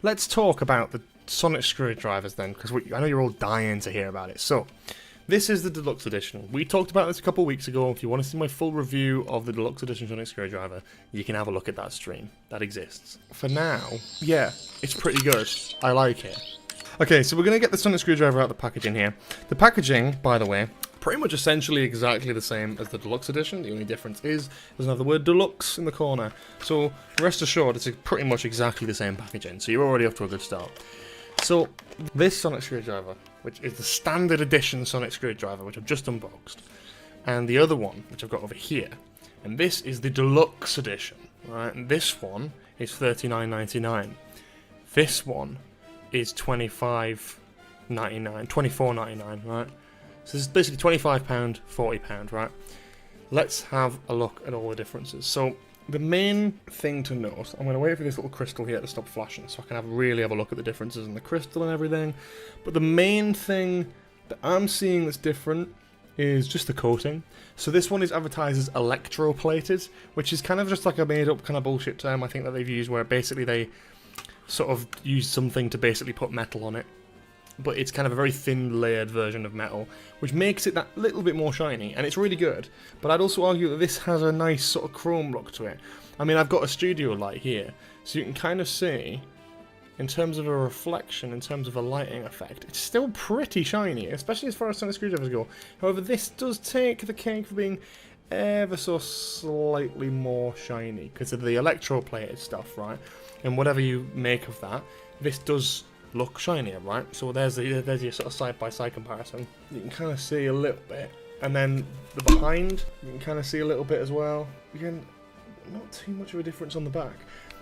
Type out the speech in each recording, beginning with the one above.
let's talk about the sonic screwdrivers then, because I know you're all dying to hear about it. So, this is the Deluxe Edition. We talked about this a couple of weeks ago. If you want to see my full review of the Deluxe Edition sonic screwdriver, you can have a look at that stream. That exists. For now, yeah, it's pretty good. I like it. Okay, so we're going to get the sonic screwdriver out of the packaging here. The packaging, by the way, pretty much essentially exactly the same as the Deluxe Edition. The only difference is there's another word Deluxe in the corner. So rest assured, it's pretty much exactly the same packaging. So you're already off to a good start. So this sonic screwdriver, which is the standard edition sonic screwdriver, which I've just unboxed, and the other one, which I've got over here, and this is the Deluxe Edition, right? And this one is $39.99. This one is $24.99, right? So this is basically £25, £40, right? Let's have a look at all the differences. So the main thing to note, I'm going to wait for this little crystal here to stop flashing so I can really have a look at the differences in the crystal and everything. But the main thing that I'm seeing that's different is just the coating. So this one is advertised as electroplated, which is kind of just like a made up kind of bullshit term I think that they've used, where basically they sort of use something to basically put metal on it. But it's kind of a very thin layered version of metal, which makes it that little bit more shiny, and it's really good. But I'd also argue that this has a nice sort of chrome look to it. I mean, I've got a studio light here, so you can kind of see, in terms of a reflection, in terms of a lighting effect, it's still pretty shiny, especially as far as sonic screwdrivers go. However, this does take the cake for being ever so slightly more shiny, because of the electroplated stuff, right? And whatever you make of that, this does look shinier, right? So there's your sort of side-by-side comparison. You can kind of see a little bit, and then the behind, you can kind of see a little bit as well. Again, not too much of a difference on the back.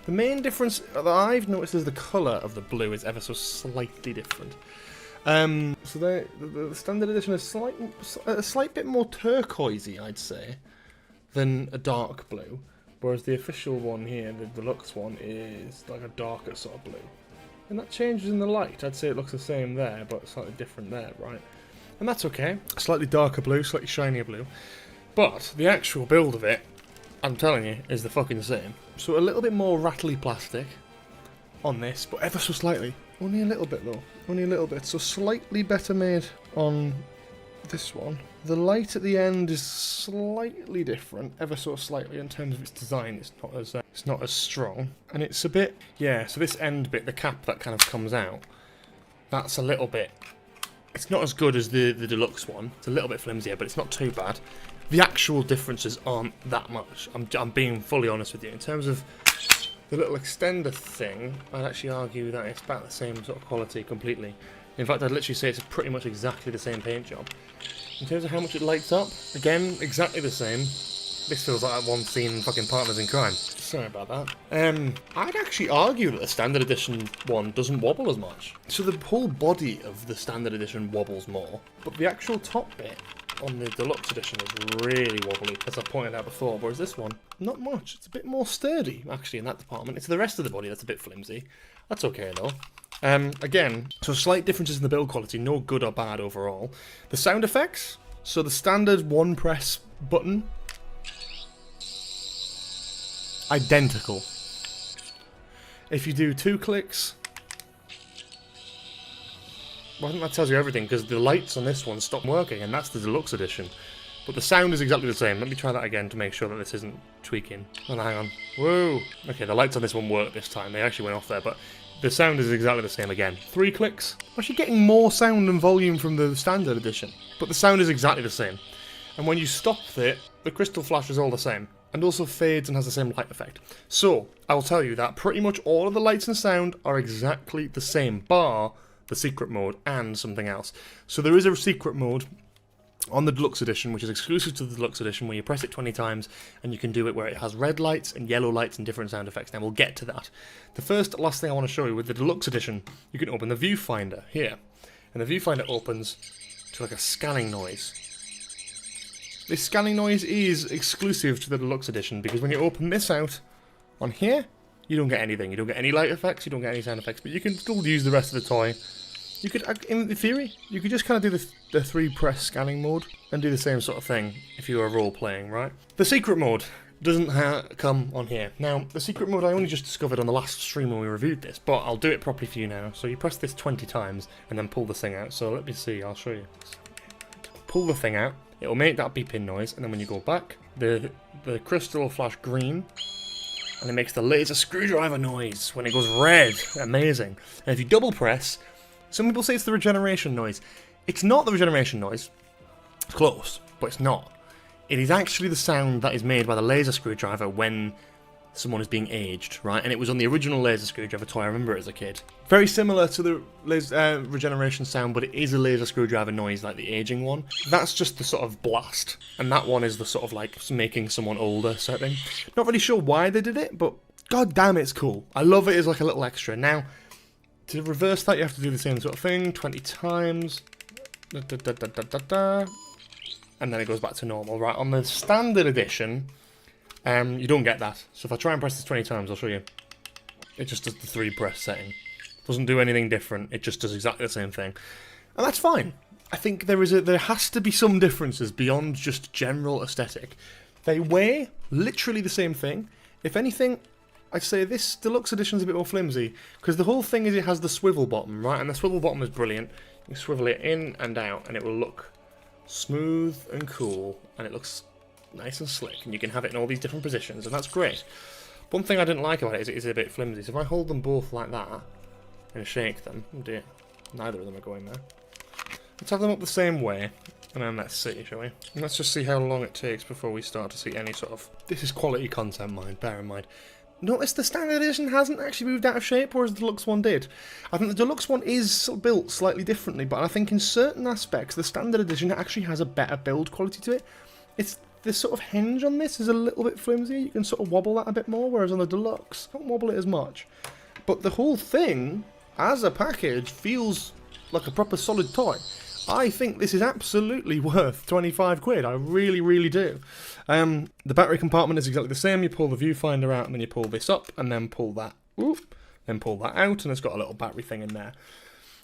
The main difference that I've noticed is the colour of the blue is ever so slightly different. So the standard edition is a slight bit more turquoisey, I'd say, than a dark blue, whereas the official one here, the deluxe one, is like a darker sort of blue. And that changes in the light. I'd say it looks the same there, but slightly different there, right? And that's okay. Slightly darker blue, slightly shinier blue. But the actual build of it, I'm telling you, is the fucking same. So a little bit more rattly plastic on this, but ever so slightly. Only a little bit though. Only a little bit. So slightly better made on this one. The light at the end is slightly different, ever so slightly in terms of its design. It's not as strong, and it's a bit, yeah. So this end bit, the cap that kind of comes out, that's a little bit. It's not as good as the deluxe one. It's a little bit flimsier, but it's not too bad. The actual differences aren't that much. I'm being fully honest with you. In terms of the little extender thing, I'd actually argue that it's about the same sort of quality completely. In fact, I'd literally say it's pretty much exactly the same paint job. In terms of how much it lights up, again, exactly the same. This feels like that one scene in fucking Partners in Crime. Sorry about that. I'd actually argue that the standard edition one doesn't wobble as much. So the whole body of the standard edition wobbles more, but the actual top bit on the deluxe edition is really wobbly, as I pointed out before, whereas this one, not much. It's a bit more sturdy, actually, in that department. It's the rest of the body that's a bit flimsy. That's okay, though. Again, so slight differences in the build quality, no good or bad overall. The sound effects, so the standard one press button, identical. If you do 2 clicks, well, I think that tells you everything, because the lights on this one stop working, and that's the deluxe edition. But the sound is exactly the same. Let me try that again to make sure that this isn't tweaking. Oh, hang on. Whoa! Okay, the lights on this one work this time. They actually went off there, but the sound is exactly the same again. 3 clicks. I'm actually getting more sound and volume from the standard edition, but the sound is exactly the same. And when you stop it, the crystal flash is all the same, and also fades and has the same light effect. So, I will tell you that pretty much all of the lights and sound are exactly the same, bar the secret mode and something else. So there is a secret mode on the deluxe edition, which is exclusive to the deluxe edition, where you press it 20 times and you can do it where it has red lights and yellow lights and different sound effects. Now we'll get to that. The last thing I want to show you, with the deluxe edition, you can open the viewfinder here, and the viewfinder opens to like a scanning noise. This scanning noise is exclusive to the deluxe edition, because when you open this out on here, you don't get anything. You don't get any light effects, you don't get any sound effects, but you can still use the rest of the toy. You could, in theory, you could just kind of do the 3-press scanning mode and do the same sort of thing if you were role-playing, right? The secret mode. doesn't come on here. Now, the secret mode I only just discovered on the last stream when we reviewed this, but I'll do it properly for you now. So you press this 20 times and then pull the thing out. So let me see, I'll show you. Pull the thing out, it'll make that beeping noise, and then when you go back, the crystal will flash green, and it makes the laser screwdriver noise when it goes red. Amazing. And if you double press, some people say it's the regeneration noise. It's not the regeneration noise. It's close, but it's not. It is actually the sound that is made by the laser screwdriver when someone is being aged, right? And it was on the original laser screwdriver toy, I remember it as a kid. Very similar to the regeneration sound, but it is a laser screwdriver noise like the aging one. That's just the sort of blast, and that one is the sort of like making someone older sort of thing. Not really sure why they did it, but god damn it's cool. I love it as like a little extra. Now, to reverse that you have to do the same sort of thing, 20 times. And then it goes back to normal. Right, on the standard edition, you don't get that. So if I try and press this 20 times, I'll show you. It just does the 3 press setting. Doesn't do anything different. It just does exactly the same thing. And that's fine. I think there has to be some differences beyond just general aesthetic. They weigh literally the same thing. If anything, I'd say this deluxe edition is a bit more flimsy, because the whole thing is it has the swivel bottom, right? And the swivel bottom is brilliant. You swivel it in and out, and it will look smooth and cool, and it looks nice and slick, and you can have it in all these different positions, and that's great. One thing I didn't like about it is it is a bit flimsy, so if I hold them both like that and shake them, oh dear, neither of them are going there. Let's have them up the same way, and then let's see, shall we? And let's just see how long it takes before we start to see any sort of... This is quality content, mind, bear in mind. Notice the standard edition hasn't actually moved out of shape, whereas the deluxe one did. I think the deluxe one is built slightly differently, but I think in certain aspects the standard edition actually has a better build quality to it. It's the sort of hinge on this is a little bit flimsy. You can sort of wobble that a bit more, whereas on the deluxe, don't wobble it as much. But the whole thing, as a package, feels like a proper solid toy. I think this is absolutely worth 25 quid. I really, really do. The battery compartment is exactly the same. You pull the viewfinder out and then you pull this up and then pull that, then pull that out, and it's got a little battery thing in there.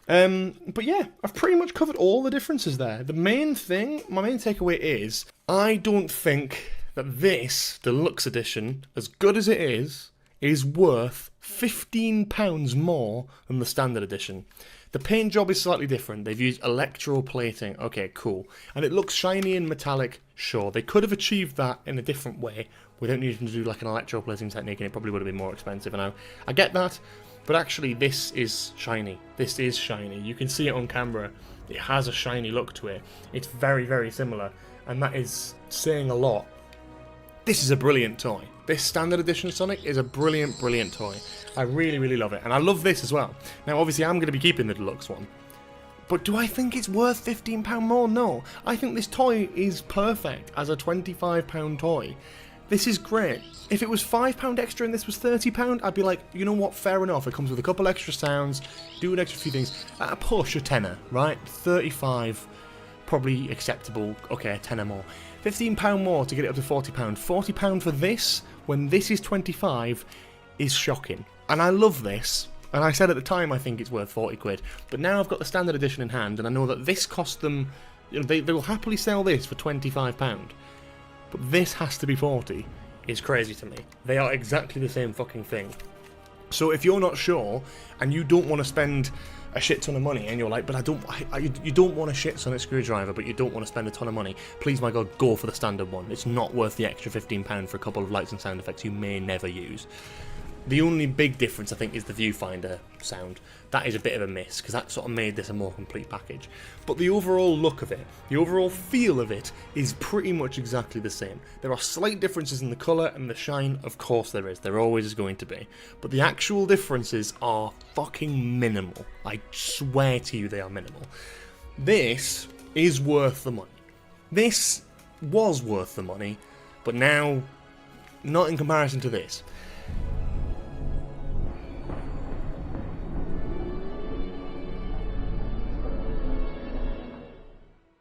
But yeah, I've pretty much covered all the differences there. The main thing, my main takeaway is, I don't think that this deluxe edition, as good as it is worth £15 more than the standard edition. The paint job is slightly different. They've used electroplating. Okay, cool. And it looks shiny and metallic. Sure, they could have achieved that in a different way without needing to do like an electroplating technique, and it probably would have been more expensive. And I get that, but actually this is shiny. This is shiny. You can see it on camera. It has a shiny look to it. It's very, very similar, and that is saying a lot. This is a brilliant toy. This standard edition Sonic is a brilliant, brilliant toy. I really, really love it. And I love this as well. Now, obviously, I'm going to be keeping the deluxe one. But do I think it's worth £15 more? No. I think this toy is perfect as a £25 toy. This is great. If it was £5 extra and this was £30, I'd be like, you know what, fair enough. It comes with a couple extra sounds, do an extra few things. At a push, a tenner, right? 35, probably acceptable. Okay, a tenner more. £15 more to get it up to £40. £40 for this, when this is 25, is shocking. And I love this. And I said at the time I think it's worth 40 quid. But now I've got the standard edition in hand, and I know that this cost them... You know, they will happily sell this for £25. But this has to be 40. It's crazy to me. They are exactly the same fucking thing. So if you're not sure, and you don't want to spend a shit ton of money, and you're like, but you don't want a shit Sonic screwdriver, but you don't want to spend a ton of money, please, my god, go for the standard one. It's not worth the extra £15 for a couple of lights and sound effects you may never use. The only big difference, I think, is the viewfinder sound. That is a bit of a miss, because that sort of made this a more complete package. But the overall look of it, the overall feel of it, is pretty much exactly the same. There are slight differences in the colour and the shine, of course there is. There always is going to be. But the actual differences are fucking minimal. I swear to you they are minimal. This is worth the money. This was worth the money, but now, not in comparison to this.